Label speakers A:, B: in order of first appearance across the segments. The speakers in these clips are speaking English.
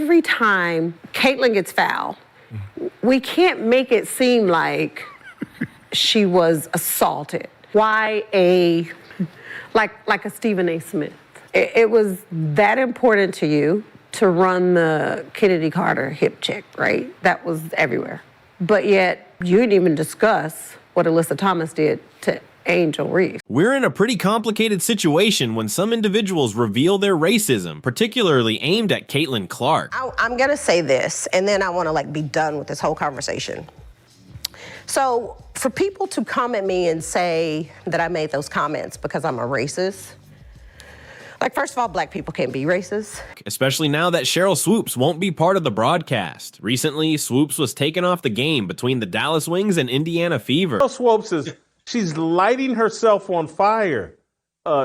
A: every time Caitlin gets fouled, we can't make it seem like she was assaulted. Why like a Stephen A. Smith? It was that important to you to run the Kennedy Carter hip check, right? That was everywhere. But yet, you didn't even discuss what Alyssa Thomas did to Angel Reese.
B: We're in a pretty complicated situation when some individuals reveal their racism, particularly aimed at Caitlin Clark.
C: I'm gonna say this, and then I wanna be done with this whole conversation. So for people to come at me and say that I made those comments because I'm a racist, first of all, black people can't be racist.
B: Especially now that Sheryl Swoopes won't be part of the broadcast. Recently, Swoopes was taken off the game between the Dallas Wings and Indiana Fever.
D: Sheryl Swoopes she's lighting herself on fire,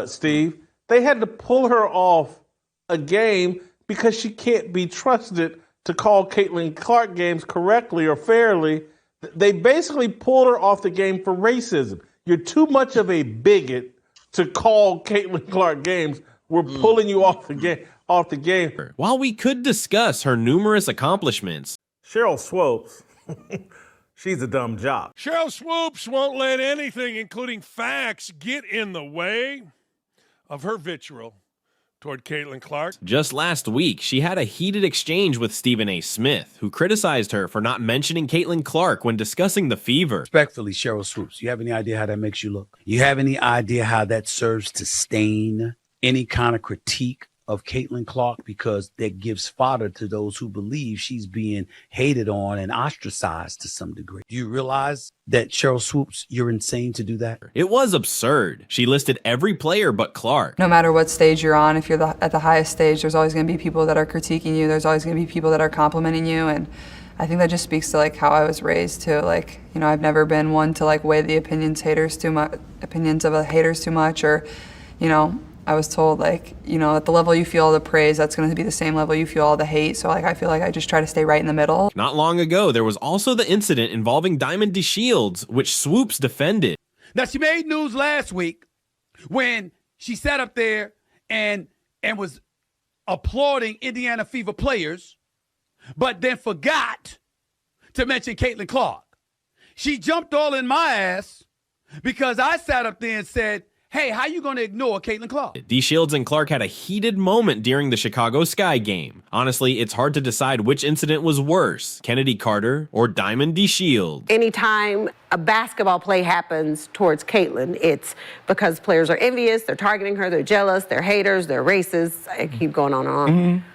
D: Steve. They had to pull her off a game because she can't be trusted to call Caitlin Clark games correctly or fairly. They basically pulled her off the game for racism. You're too much of a bigot to call Caitlin Clark games. We're pulling you off the game.
B: While we could discuss her numerous accomplishments,
D: Sheryl Swoopes, she's a dumb jock.
E: Sheryl Swoopes won't let anything, including facts, get in the way of her vitriol toward Caitlin Clark.
B: Just last week, she had a heated exchange with Stephen A. Smith, who criticized her for not mentioning Caitlin Clark when discussing the Fever.
F: Respectfully, Sheryl Swoopes, you have any idea how that makes you look? You have any idea how that serves to stain any kind of critique of Caitlin Clark, because that gives fodder to those who believe she's being hated on and ostracized to some degree. Do you realize that, Sheryl Swoopes, you're insane to do that?
B: It was absurd. She listed every player but Clark.
G: No matter what stage you're on, if you're at the highest stage, there's always going to be people that are critiquing you. There's always going to be people that are complimenting you. And I think that just speaks to how I was raised too. I've never been one to weigh the opinions of the haters too much, or, I was told, at the level you feel all the praise, that's going to be the same level you feel all the hate. So, I feel like I just try to stay right in the middle.
B: Not long ago, there was also the incident involving Diamond DeShields, which Swoopes defended.
F: Now, she made news last week when she sat up there and was applauding Indiana Fever players, but then forgot to mention Caitlin Clark. She jumped all in my ass because I sat up there and said, hey, how you going to ignore Caitlin Clark?
B: DeShields and Clark had a heated moment during the Chicago Sky game. Honestly, it's hard to decide which incident was worse, Kennedy Carter or Diamond DeShields.
A: Anytime a basketball play happens towards Caitlin, it's because players are envious, they're targeting her, they're jealous, they're haters, they're racist. I keep going on and on. Mm-hmm.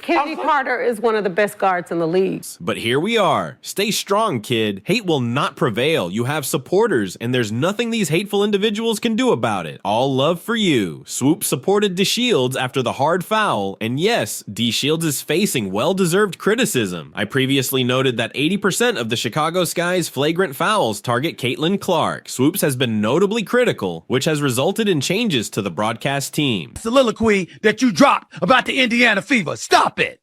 A: Kennedy Carter is one of the best guards in the league.
B: But here we are. Stay strong, kid. Hate will not prevail. You have supporters, and there's nothing these hateful individuals can do about it. All love for you. Swoopes supported DeShields after the hard foul, and yes, DeShields is facing well-deserved criticism. I previously noted that 80% of the Chicago Sky's flagrant fouls target Caitlin Clark. Swoopes has been notably critical, which has resulted in changes to the broadcast team.
F: Soliloquy that you dropped about the Indiana Fever. Stop it.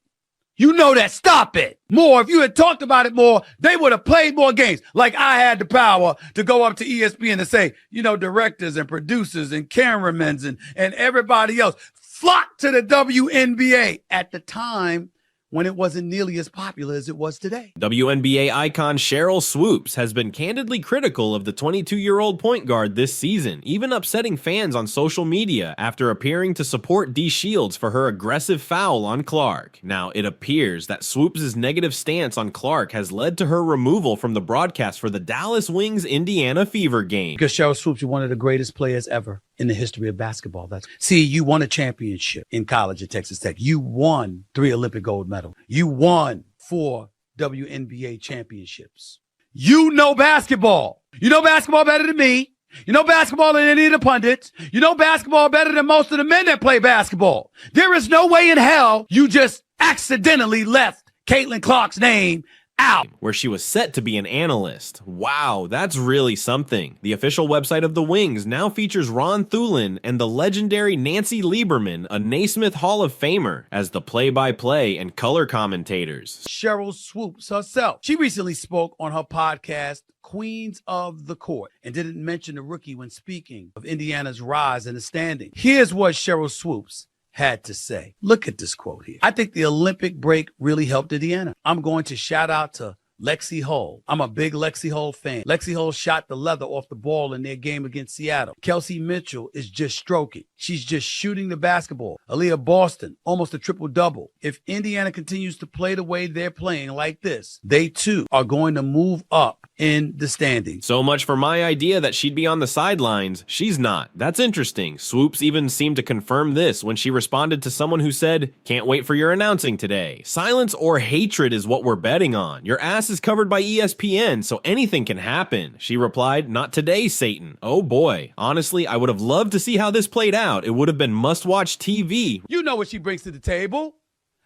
F: You know that. Stop it. More. If you had talked about it more, they would have played more games. Like I had the power to go up to ESPN and say, directors and producers and cameramans and everybody else flocked to the WNBA at the time when it wasn't nearly as popular as it was today.
B: WNBA icon Sheryl Swoopes has been candidly critical of the 22-year-old point guard this season, even upsetting fans on social media after appearing to support DeShields for her aggressive foul on Clark. Now, it appears that Swoopes' negative stance on Clark has led to her removal from the broadcast for the Dallas Wings Indiana Fever game.
F: Because Sheryl Swoopes, you're one of the greatest players ever in the history of basketball. You won a championship in college at Texas Tech. You won 3 Olympic gold medals. You won 4 WNBA championships. You know basketball. You know basketball better than me. You know basketball than any of the pundits. You know basketball better than most of the men that play basketball. There is no way in hell you just accidentally left Caitlin Clark's name out,
B: where she was set to be an analyst. Wow, that's really something. The official website of the Wings now features Ron Thulin and the legendary Nancy Lieberman, a Naismith Hall of Famer, as the play-by-play and color commentators.
F: Sheryl Swoopes herself. She recently spoke on her podcast, Queens of the Court, and didn't mention the rookie when speaking of Indiana's rise in the standing. Here's what Sheryl Swoopes had to say. Look at this quote here. I think the Olympic break really helped Indiana. I'm going to shout out to Lexi Hull. I'm a big Lexi Hull fan. Lexi Hull shot the leather off the ball in their game against Seattle. Kelsey Mitchell is just stroking. She's just shooting the basketball. Aaliyah Boston, almost a triple-double. If Indiana continues to play the way they're playing like this, they too are going to move up in the standings.
B: So much for my idea that she'd be on the sidelines. She's not. That's interesting. Swoopes even seemed to confirm this when she responded to someone who said, "Can't wait for your announcing today. Silence or hatred is what we're betting on. Your ass is covered by ESPN, so anything can happen." She replied, "Not today, Satan." Oh boy. Honestly, I would have loved to see how this played out. It would have been must-watch TV.
F: You know what she brings to the table.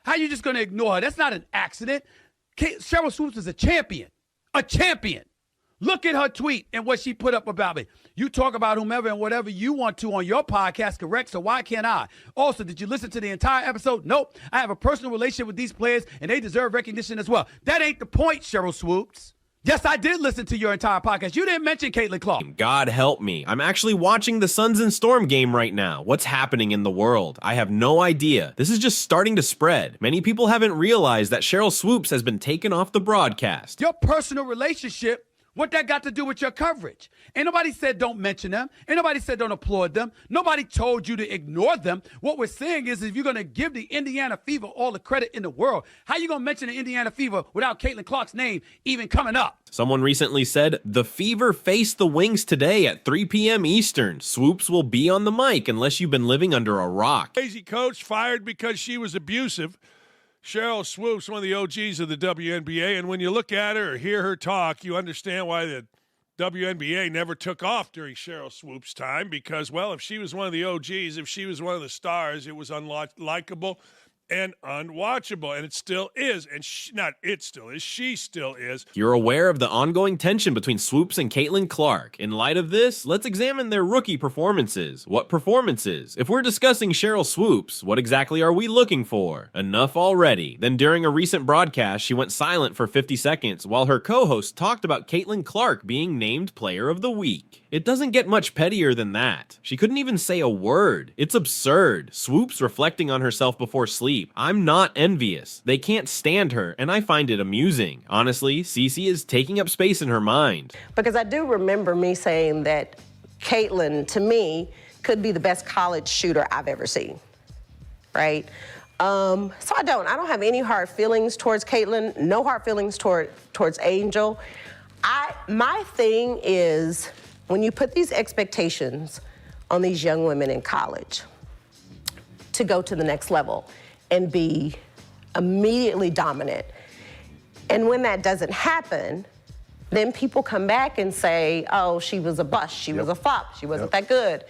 F: How you just going to ignore her? That's not an accident. Sheryl Swoopes is a champion. A champion. Look at her tweet and what she put up about me. You talk about whomever and whatever you want to on your podcast, correct? So why can't I? Also, did you listen to the entire episode? Nope. I have a personal relationship with these players, and they deserve recognition as well. That ain't the point, Sheryl Swoopes. Yes, I did listen to your entire podcast. You didn't mention Caitlin Clark.
B: God help me. I'm actually watching the Suns and Storm game right now. What's happening in the world? I have no idea. This is just starting to spread. Many people haven't realized that Sheryl Swoopes has been taken off the broadcast.
F: Your personal relationship, what that got to do with your coverage? Ain't nobody said don't mention them. Ain't nobody said don't applaud them. Nobody told you to ignore them. What we're saying is if you're going to give the Indiana Fever all the credit in the world, how you going to mention the Indiana Fever without Caitlin Clark's name even coming up?
B: Someone recently said, "The Fever face the Wings today at 3 p.m. Eastern. Swoopes will be on the mic unless you've been living under a rock."
E: Crazy coach fired because she was abusive. Sheryl Swoopes, one of the OGs of the WNBA, and when you look at her or hear her talk, you understand why the WNBA never took off during Sheryl Swoopes' time because, well, if she was one of the OGs, if she was one of the stars, it was unlikable and unwatchable, and it still is, and she still is.
B: You're aware of the ongoing tension between Swoopes and Caitlin Clark. In light of this, let's examine their rookie performances. What performances? If we're discussing Sheryl Swoopes, what exactly are we looking for? Enough already. Then during a recent broadcast, she went silent for 50 seconds while her co-host talked about Caitlin Clark being named Player of the Week. It doesn't get much pettier than that. She couldn't even say a word. It's absurd. Swoopes reflecting on herself before sleep. I'm not envious. They can't stand her, and I find it amusing. Honestly, Cece is taking up space in her mind.
C: Because I do remember me saying that Caitlin, to me, could be the best college shooter I've ever seen, right? So I don't have any hard feelings towards Caitlin, no hard feelings towards Angel. My thing is when you put these expectations on these young women in college to go to the next level and be immediately dominant. And when that doesn't happen, then people come back and say, oh, she was a bust, she was a flop, she wasn't that good.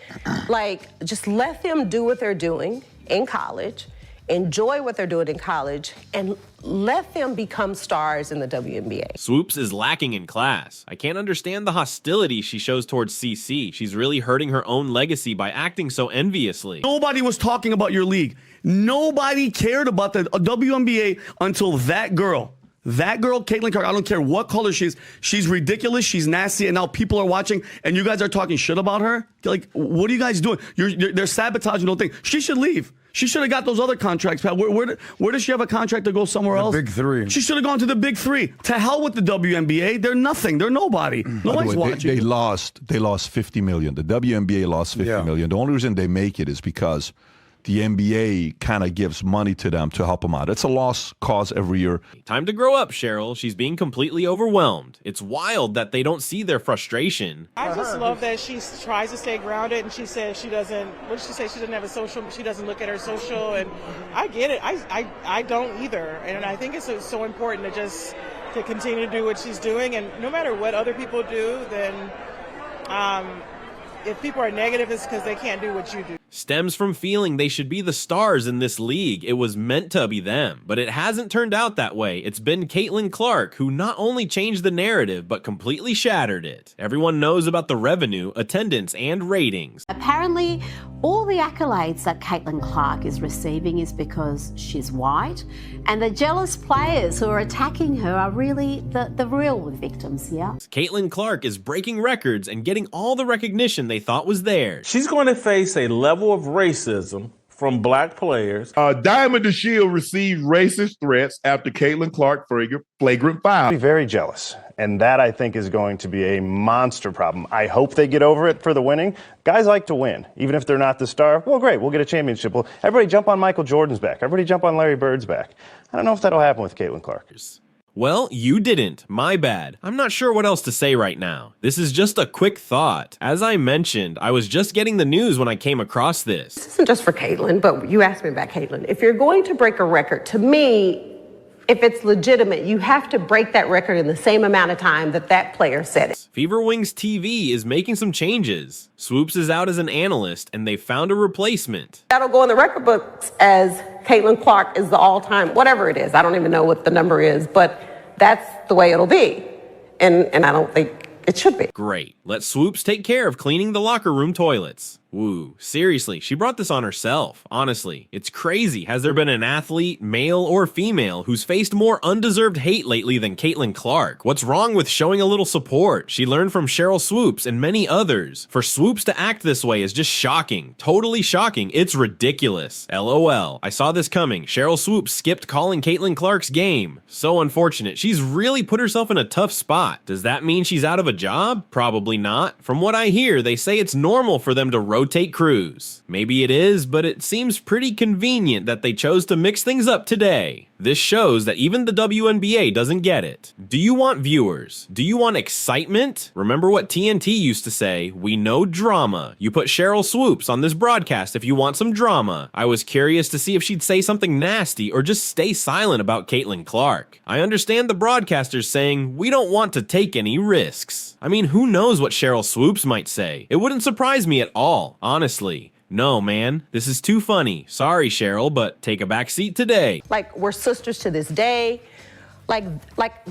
C: Like, just let them do what they're doing in college, enjoy what they're doing in college, and let them become stars in the WNBA.
B: Swoopes is lacking in class. I can't understand the hostility she shows towards CC. She's really hurting her own legacy by acting so enviously.
H: Nobody was talking about your league. Nobody cared about the WNBA until that girl, Caitlin Clark, I don't care what color she is, she's ridiculous, she's nasty, and now people are watching, and you guys are talking shit about her? Like, what are you guys doing? They're sabotaging the whole thing. She should leave. She should have got those other contracts, Pat. Where does she have a contract to go somewhere else?
I: The Big Three.
H: She should have gone to the Big Three. To hell with the WNBA. They're nothing. They're nobody. Nobody's watching.
I: They lost $50 million. The WNBA lost $50 million. The only reason they make it is because the NBA kind of gives money to them to help them out. It's a lost cause every year.
B: Time to grow up, Sheryl. She's being completely overwhelmed. It's wild that they don't see their frustration.
J: I just love that she tries to stay grounded, and she says she doesn't, what did she say? She doesn't have a social, she doesn't look at her social, and I get it. I don't either. And I think it's so important to continue to do what she's doing, and no matter what other people do, then if people are negative, it's because they can't do what you do.
B: Stems from feeling they should be the stars in this league. It was meant to be them, but it hasn't turned out that way. It's been Caitlin Clark who not only changed the narrative, but completely shattered it. Everyone knows about the revenue, attendance, and ratings.
K: Apparently, all the accolades that Caitlin Clark is receiving is because she's white, and the jealous players who are attacking her are really the real victims here.
B: Caitlin Clark is breaking records and getting all the recognition they thought was theirs.
D: She's going to face a level of racism from black players.
L: Diamond DeShield received racist threats after Caitlin Clark flagrant foul.
M: Very jealous. And that, I think, is going to be a monster problem. I hope they get over it for the winning. Guys like to win, even if they're not the star. Well, great, we'll get a championship. Well, everybody jump on Michael Jordan's back. Everybody jump on Larry Bird's back. I don't know if that'll happen with Caitlin Clark.
B: Well, you didn't. My bad. I'm not sure what else to say right now. This is just a quick thought. As I mentioned, I was just getting the news when I came across this.
A: This isn't just for Caitlin, but you asked me about Caitlin. If you're going to break a record, to me, if it's legitimate, you have to break that record in the same amount of time that that player set it.
B: Fever Wings TV is making some changes. Swoopes is out as an analyst, and they found a replacement.
A: That'll go in the record books as Caitlin Clark is the all-time, whatever it is. I don't even know what the number is, but that's the way it'll be. And I don't think it should be.
B: Great. Let Swoopes take care of cleaning the locker room toilets. Woo. Seriously, she brought this on herself. Honestly, it's crazy. Has there been an athlete, male or female, who's faced more undeserved hate lately than Caitlin Clark? What's wrong with showing a little support? She learned from Sheryl Swoopes and many others. For Swoopes to act this way is just shocking. Totally shocking. It's ridiculous. LOL. I saw this coming. Sheryl Swoopes skipped calling Caitlin Clark's game. So unfortunate. She's really put herself in a tough spot. Does that mean she's out of a job? Probably not. From what I hear, they say it's normal for them to rotate crews. Maybe it is, but it seems pretty convenient that they chose to mix things up today. This shows that even the WNBA doesn't get it. Do you want viewers? Do you want excitement? Remember what TNT used to say, we know drama. You put Sheryl Swoopes on this broadcast if you want some drama. I was curious to see if she'd say something nasty or just stay silent about Caitlin Clark. I understand the broadcasters saying, we don't want to take any risks. I mean, who knows what Sheryl Swoopes might say? It wouldn't surprise me at all, honestly. No, man, this is too funny. Sorry, Sheryl, but take a back seat today.
C: Like, we're sisters to this day. Like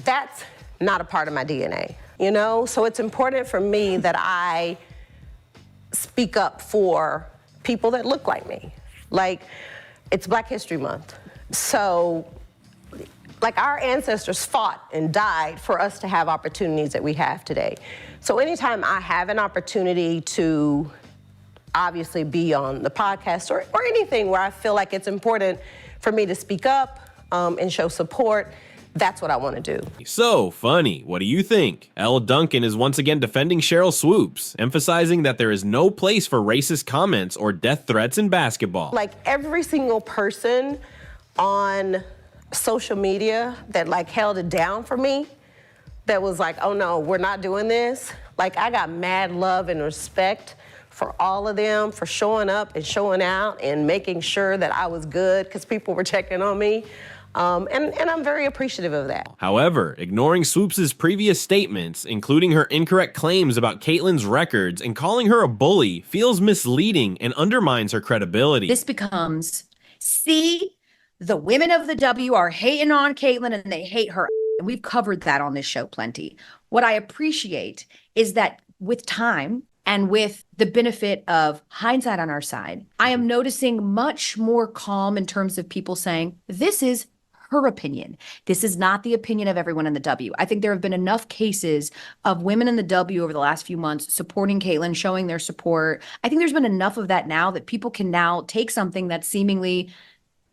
C: that's not a part of my DNA, you know? So it's important for me that I speak up for people that look like me. Like, it's Black History Month. So, like, our ancestors fought and died for us to have opportunities that we have today. So anytime I have an opportunity to obviously be on the podcast or anything where I feel like it's important for me to speak up and show support, that's what I want to do.
B: So funny. What do you think? Elle Duncan is once again defending Sheryl Swoopes, emphasizing that there is no place for racist comments or death threats in basketball.
C: Like, every single person on social media that like held it down for me, that was like, oh no, we're not doing this. Like, I got mad love and respect for all of them, for showing up and showing out and making sure that I was good because people were checking on me. And I'm very appreciative of that.
B: However, ignoring Swoopes' previous statements, including her incorrect claims about Caitlin's records and calling her a bully, feels misleading and undermines her credibility.
N: This becomes, see, the women of the W are hating on Caitlin and they hate her. And we've covered that on this show plenty. What I appreciate is that with time, and with the benefit of hindsight on our side, I am noticing much more calm in terms of people saying, this is her opinion. This is not the opinion of everyone in the W. I think there have been enough cases of women in the W over the last few months supporting Caitlin, showing their support. I think there's been enough of that now that people can now take something that's seemingly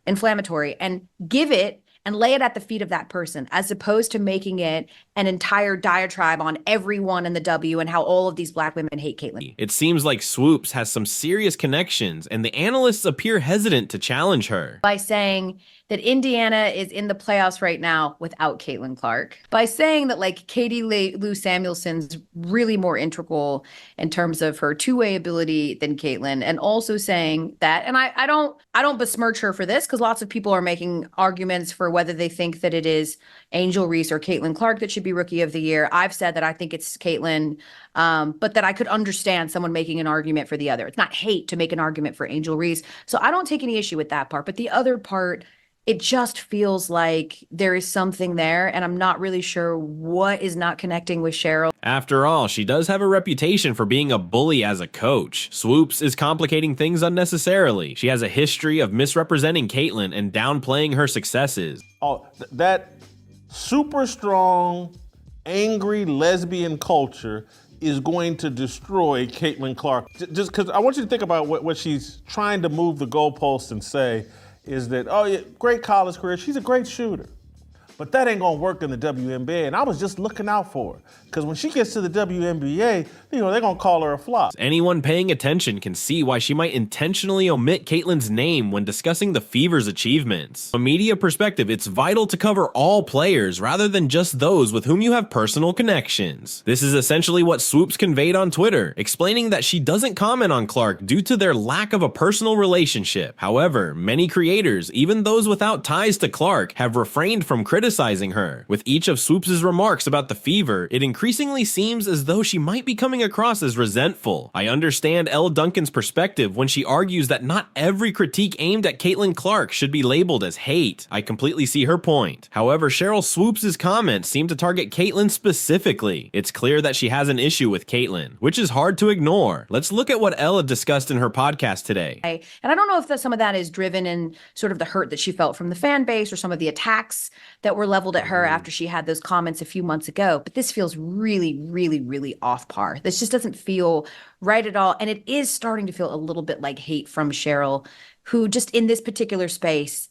N: inflammatory and give it and lay it at the feet of that person, as opposed to making it an entire diatribe on everyone in the W and how all of these Black women hate Caitlin.
B: It seems like Swoopes has some serious connections, and the analysts appear hesitant to challenge her.
N: By saying that Indiana is in the playoffs right now without Caitlin Clark. By saying that, like, Katie Lou Samuelson's really more integral in terms of her two-way ability than Caitlin, and also saying that, and I don't besmirch her for this, because lots of people are making arguments for whether they think that it is Angel Reese or Caitlin Clark that should be Rookie of the Year. I've said that I think it's Caitlin, but that I could understand someone making an argument for the other. It's not hate to make an argument for Angel Reese. So I don't take any issue with that part. But the other part, it just feels like there is something there, and I'm not really sure what is not connecting with Sheryl.
B: After all, she does have a reputation for being a bully as a coach. Swoopes is complicating things unnecessarily. She has a history of misrepresenting Caitlin and downplaying her successes.
D: Oh, that super strong, angry lesbian culture is going to destroy Caitlin Clark. Just because I want you to think about what she's trying to move the goalposts and say is that, oh, yeah, great college career. She's a great shooter. But that ain't gonna work in the WNBA, and I was just looking out for her. Because when she gets to the WNBA, they're gonna call her a flop.
B: Anyone paying attention can see why she might intentionally omit Caitlin's name when discussing the Fever's achievements. From a media perspective, it's vital to cover all players rather than just those with whom you have personal connections. This is essentially what Swoopes conveyed on Twitter, explaining that she doesn't comment on Clark due to their lack of a personal relationship. However, many creators, even those without ties to Clark, have refrained from criticizing her. With each of Swoopes' remarks about the Fever, it increasingly seems as though she might be coming across as resentful. I understand Elle Duncan's perspective when she argues that not every critique aimed at Caitlin Clark should be labeled as hate. I completely see her point. However, Sheryl Swoopes' comments seem to target Caitlin specifically. It's clear that she has an issue with Caitlin, which is hard to ignore. Let's look at what Ella discussed in her podcast today.
N: And I don't know if some of that is driven in sort of the hurt that she felt from the fan base or some of the attacks that were leveled at her after she had those comments a few months ago. But this feels really, really, really off par. This just doesn't feel right at all. And it is starting to feel a little bit like hate from Sheryl, who just in this particular space,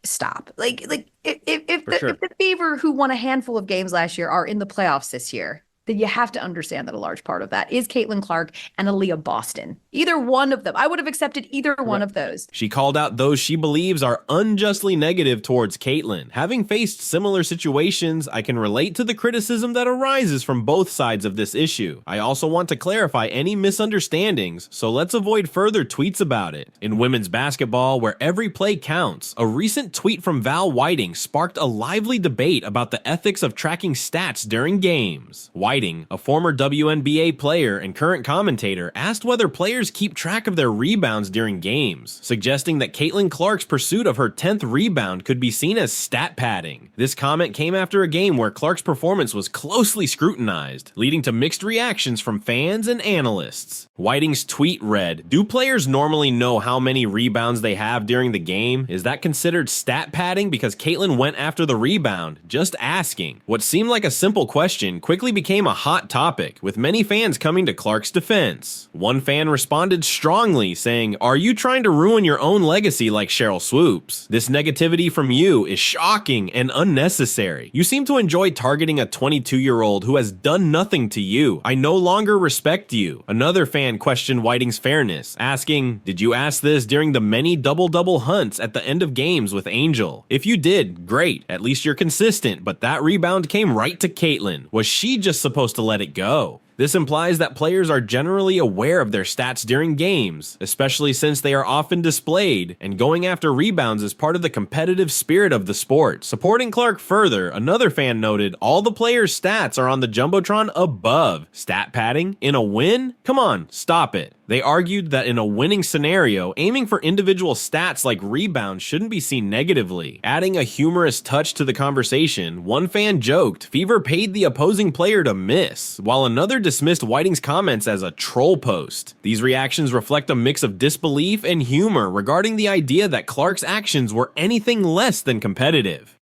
N: stop. If the Fever, who won a handful of games last year, are in the playoffs this year, then you have to understand that a large part of that is Caitlin Clark and Aaliyah Boston. Either one of them. I would have accepted either one of those.
B: She called out those she believes are unjustly negative towards Caitlin. Having faced similar situations, I can relate to the criticism that arises from both sides of this issue. I also want to clarify any misunderstandings, so let's avoid further tweets about it. In women's basketball, where every play counts, a recent tweet from Val Whiting sparked a lively debate about the ethics of tracking stats during games. Whiting, a former WNBA player and current commentator, asked whether players keep track of their rebounds during games, suggesting that Caitlin Clark's pursuit of her 10th rebound could be seen as stat padding. This comment came after a game where Clark's performance was closely scrutinized, leading to mixed reactions from fans and analysts. Whiting's tweet read, "Do players normally know how many rebounds they have during the game? Is that considered stat padding because Caitlin went after the rebound? Just asking." What seemed like a simple question quickly became a hot topic, with many fans coming to Clark's defense. One fan responded strongly, saying, "Are you trying to ruin your own legacy like Sheryl Swoopes? This negativity from you is shocking and unnecessary. You seem to enjoy targeting a 22-year-old who has done nothing to you. I no longer respect you." Another fan questioned Whiting's fairness, asking, "Did you ask this during the many double-double hunts at the end of games with Angel? If you did, great, at least you're consistent, but that rebound came right to Caitlin. Was she just supposed to let it go?" This implies that players are generally aware of their stats during games, especially since they are often displayed, and going after rebounds is part of the competitive spirit of the sport. Supporting Clark further, another fan noted, "All the players' stats are on the Jumbotron above. Stat padding? In a win? Come on, stop it." They argued that in a winning scenario, aiming for individual stats like rebounds shouldn't be seen negatively. Adding a humorous touch to the conversation, one fan joked Fever paid the opposing player to miss, while another dismissed Whiting's comments as a troll post. These reactions reflect a mix of disbelief and humor regarding the idea that Clark's actions were anything less than competitive.